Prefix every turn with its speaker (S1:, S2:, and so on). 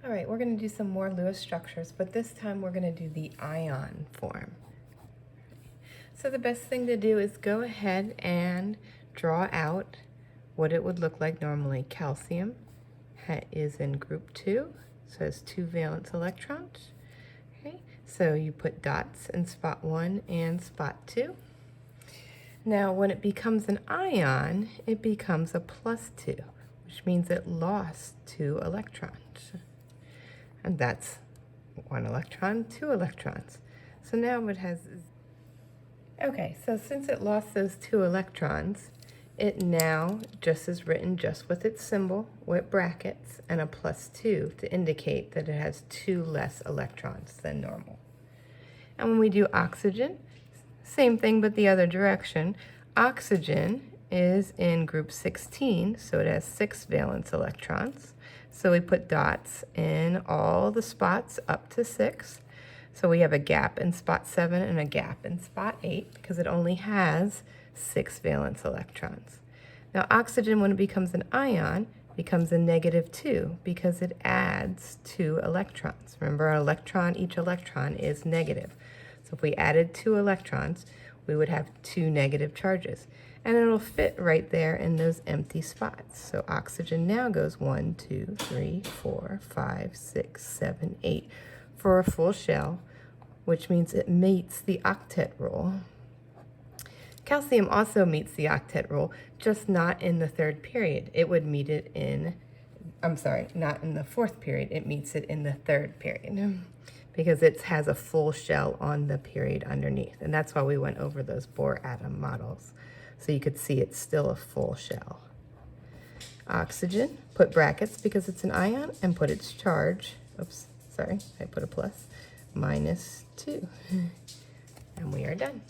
S1: All right, we're going to do some more Lewis structures, but this time we're going to do the ion form. So the best thing to do is go ahead and draw out what it would look like normally. Calcium is in group 2, so it's 2 valence electrons. Okay, so you put dots in spot 1 and spot 2. Now when it becomes an ion, it becomes a +2, which means it lost 2 electrons. And that's 1 electron, 2 electrons. So now it has, okay, so since it lost those 2 electrons, it now just is written just with its symbol, with brackets, and a +2 to indicate that it has 2 less electrons than normal. And when we do oxygen, same thing but the other direction. Oxygen is in group 16, so it has 6 valence electrons. So we put dots in all the spots up to 6. So we have a gap in spot 7 and a gap in spot 8 because it only has 6 valence electrons. Now oxygen, when it becomes an ion, becomes a -2 because it adds 2 electrons. Remember, each electron is negative. So if we added 2 electrons, we would have 2 negative charges. And it'll fit right there in those empty spots. So oxygen now goes 1, 2, 3, 4, 5, 6, 7, 8 for a full shell, which means it meets the octet rule. Calcium also meets the octet rule, just not in the 3rd period. It would meet it in, not in the 4th period. It meets it in the 3rd period because it has a full shell on the period underneath. And that's why we went over those Bohr atom models. So you could see it's still a full shell. Oxygen, put brackets because it's an ion, and put its charge, oops, sorry, I put a plus, -2. And we are done.